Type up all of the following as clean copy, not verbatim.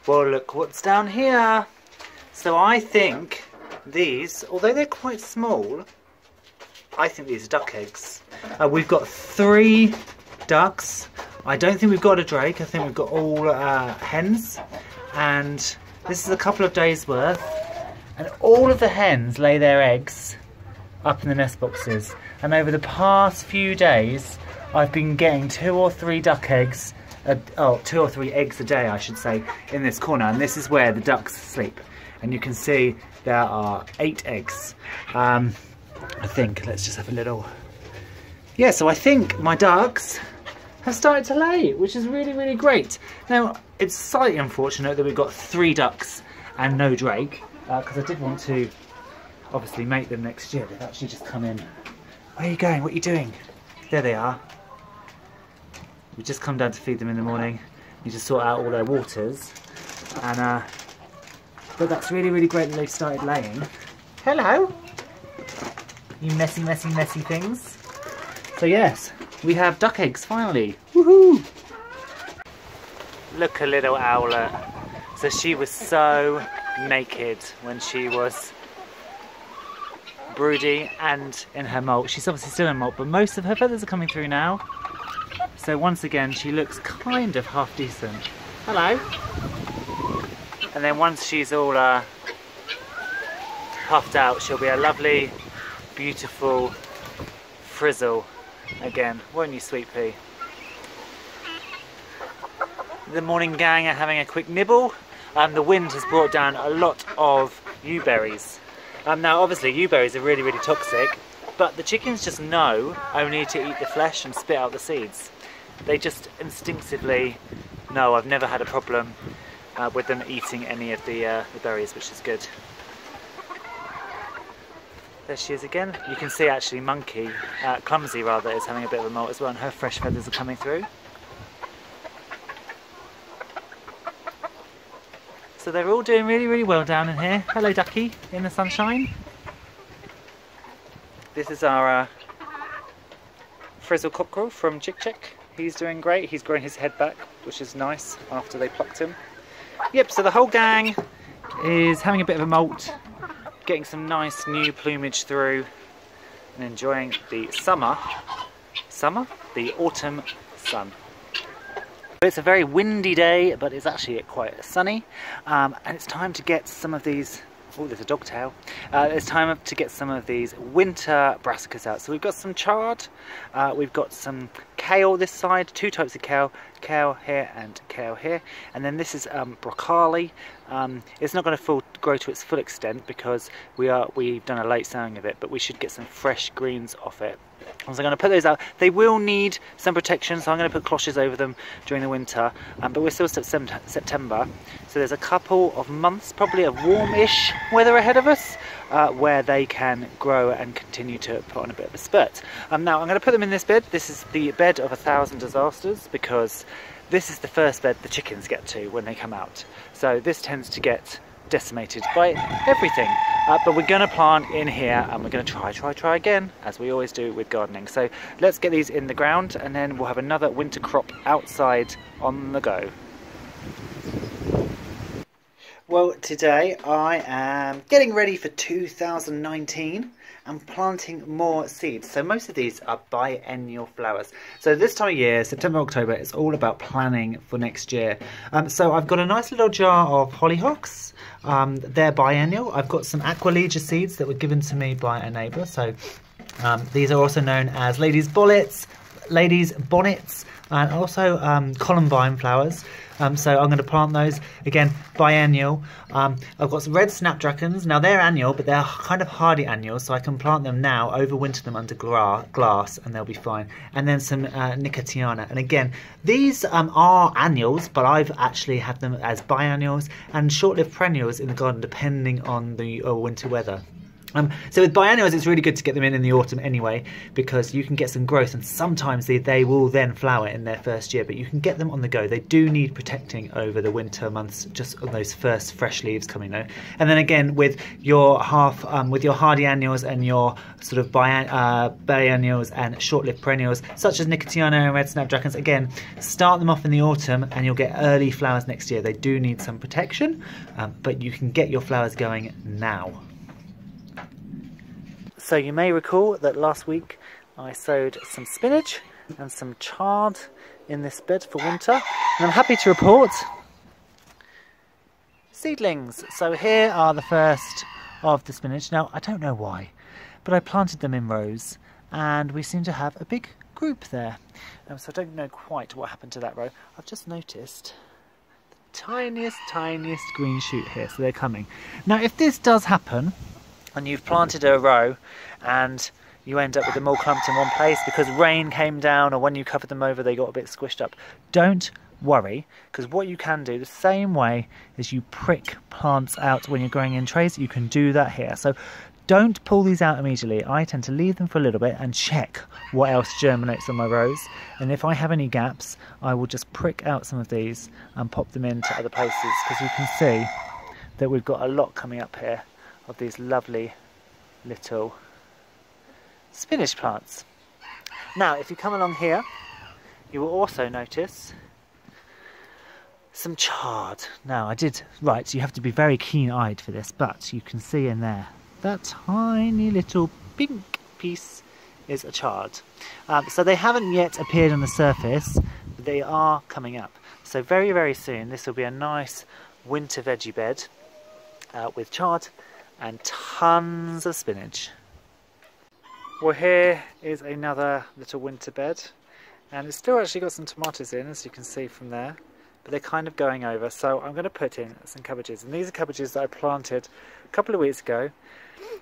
Well, look what's down here. So I think these, although they're quite small, I think these are duck eggs. We've got 3 ducks. I don't think we've got a drake. I think we've got all hens. And this is a couple of days worth. And all of the hens lay their eggs up in the nest boxes. And over the past few days, I've been getting 2 or 3 duck eggs. 2 or 3 eggs a day, I should say, in this corner. And this is where the ducks sleep. And you can see there are 8 eggs. I think, let's just have a little... Yeah, so I think my ducks have started to lay, which is really, really great. Now, it's slightly unfortunate that we've got 3 ducks and no drake, because I did want to obviously mate them next year. They've actually just come in. Where are you going? What are you doing? There they are. We just come down to feed them in the morning. You just sort out all their waters. And but that's really, really great that they've started laying. Hello! You messy, messy, messy things. So yes, we have duck eggs finally. Woohoo! Look, a little owlet. So she was so naked when she was broody and in her molt. She's obviously still in molt, but most of her feathers are coming through now. So once again, she looks kind of half decent. Hello! And then once she's all puffed out, she'll be a lovely, beautiful frizzle again, won't you, sweet pea? The morning gang are having a quick nibble. The wind has brought down a lot of yew berries. Now obviously yew berries are really, really toxic, but the chickens just know only to eat the flesh and spit out the seeds. They just instinctively know. I've never had a problem with them eating any of the berries, which is good. There she is again. You can see actually Clumsy rather, is having a bit of a molt as well, and her fresh feathers are coming through. So they're all doing really, really well down in here. Hello ducky, in the sunshine. This is our frizzle cockerel from Chick Chick. He's doing great. He's growing his head back, which is nice after they plucked him. Yep, so the whole gang is having a bit of a molt, getting some nice new plumage through and enjoying the the autumn sun. It's a very windy day, but it's actually quite sunny, and it's time to get some of these. Oh, there's a dog tail. It's time to get some of these winter brassicas out. So we've got some chard, we've got some kale this side, 2 types of kale, kale here and kale here, and then this is broccoli. It's not going to grow to its full extent because we've done a late sowing of it, but we should get some fresh greens off it. So I'm going to put those out. They will need some protection, so I'm going to put cloches over them during the winter, but we're still September, so there's a couple of months probably of warmish weather ahead of us where they can grow and continue to put on a bit of a spurt. Now I'm going to put them in this bed. This is the bed of 1,000 disasters because this is the first bed the chickens get to when they come out. So this tends to get decimated by everything, but we're going to plant in here and we're going to try again, as we always do with gardening. So let's get these in the ground and then we'll have another winter crop outside on the go. Well, today I am getting ready for 2019 and planting more seeds. So most of these are biennial flowers. So this time of year, September, October, it's all about planning for next year. So I've got a nice little jar of hollyhocks. They're biennial. I've got some aqualegia seeds that were given to me by a neighbour. So these are also known as ladies' bonnets, and also columbine flowers. So I'm going to plant those, again, biennial. I've got some red snapdragons. Now they're annual, but they're kind of hardy annuals, so I can plant them now, overwinter them under glass, and they'll be fine. And then some nicotiana. And again, these are annuals, but I've actually had them as biennials and short-lived perennials in the garden, depending on the winter weather. So with biennials, it's really good to get them in the autumn anyway, because you can get some growth, and sometimes they will then flower in their first year, but you can get them on the go. They do need protecting over the winter months, just on those first fresh leaves coming though. And then again, with your hardy annuals and your sort of biennials and short-lived perennials, such as Nicotiana and red snapdragons, again, start them off in the autumn and you'll get early flowers next year. They do need some protection, but you can get your flowers going now. So you may recall that last week I sowed some spinach and some chard in this bed for winter, and I'm happy to report seedlings. So here are the first of the spinach. Now I don't know why, but I planted them in rows and we seem to have a big group there. So I don't know quite what happened to that row. I've just noticed the tiniest green shoot here, so they're coming. Now if this does happen, and you've planted a row and you end up with them all clumped in one place because rain came down, or when you covered them over they got a bit squished up, don't worry, because what you can do, the same way as you prick plants out when you're growing in trays, you can do that here. So don't pull these out immediately. I tend to leave them for a little bit and check what else germinates on my rows, and if I have any gaps I will just prick out some of these and pop them into other places, because you can see that we've got a lot coming up here of these lovely little spinach plants. Now if you come along here, you will also notice some chard. Now you have to be very keen-eyed for this, but you can see in there that tiny little pink piece is a chard. So they haven't yet appeared on the surface, but they are coming up. So very soon this will be a nice winter veggie bed with chard and tons of spinach. Well, here is another little winter bed, and it's still actually got some tomatoes in, as you can see from there, but they're kind of going over, so I'm going to put in some cabbages. And these are cabbages that I planted a couple of weeks ago,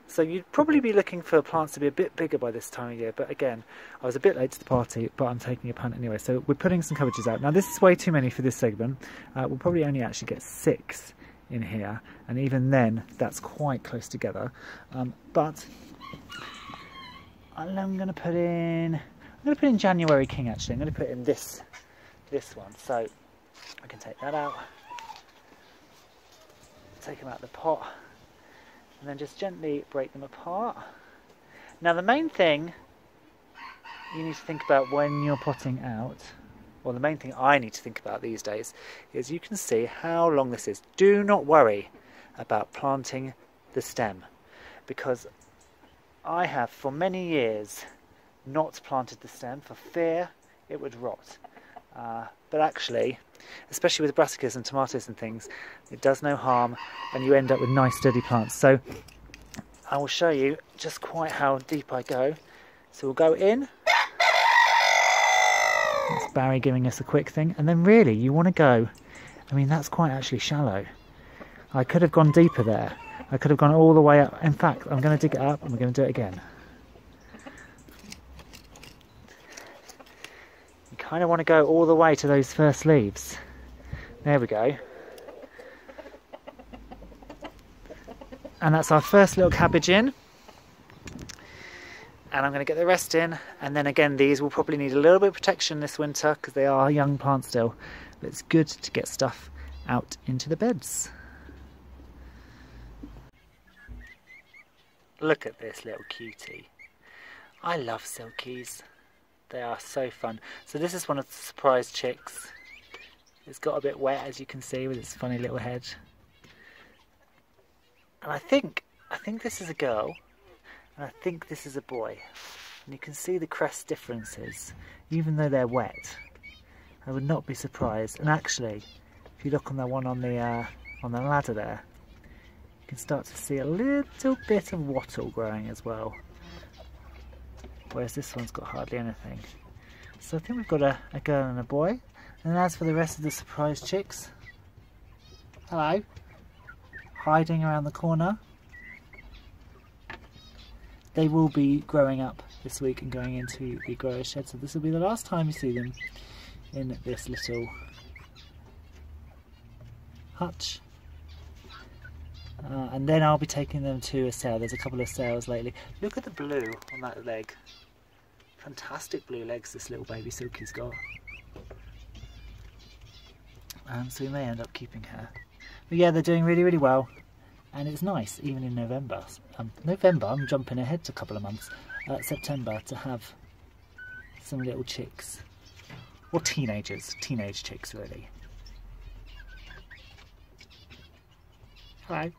so you'd probably be looking for plants to be a bit bigger by this time of year, but again, I was a bit late to the party, but I'm taking a punt anyway. So we're putting some cabbages out. Now this is way too many for this segment. We'll probably only actually get 6 in here, and even then that's quite close together, but I'm going to put in January King. Actually I'm going to put in this one, so I can take that out, take them out of the pot, and then just gently break them apart. Now the main thing you need to think about when you're potting out, well, the main thing I need to think about these days, is you can see how long this is. Do not worry about planting the stem, because I have for many years not planted the stem for fear it would rot. But actually, especially with brassicas and tomatoes and things, it does no harm and you end up with nice sturdy plants. So I will show you just quite how deep I go. So we'll go in. That's Barry giving us a quick thing, and then really you want to go, I mean that's quite actually shallow. I could have gone deeper there. I could have gone all the way up. In fact, I'm going to dig it up and we're going to do it again. You kind of want to go all the way to those first leaves. There we go. And that's our first little cabbage in. And I'm going to get the rest in, and then again these will probably need a little bit of protection this winter because they are young plants still, but it's good to get stuff out into the beds. Look at this little cutie. I love silkies. They are so fun. So this is one of the surprise chicks. It's got a bit wet, as you can see, with its funny little head. And I think this is a girl. And I think this is a boy, and you can see the crest differences, even though they're wet. I would not be surprised. And actually, if you look on the one on the ladder there, you can start to see a little bit of wattle growing as well, whereas this one's got hardly anything. So I think we've got a girl and a boy. And as for the rest of the surprise chicks, hello, hiding around the corner. They will be growing up this week and going into the grower shed, so this will be the last time you see them in this little hutch. And then I'll be taking them to a sale. There's a couple of sales lately. Look at the blue on that leg. Fantastic blue legs this little baby Silkie's got. So we may end up keeping her. But yeah, they're doing really, really well. And it's nice, even in November. November, I'm jumping ahead a couple of months. September, to have some little chicks. Or teenage chicks really. Hello.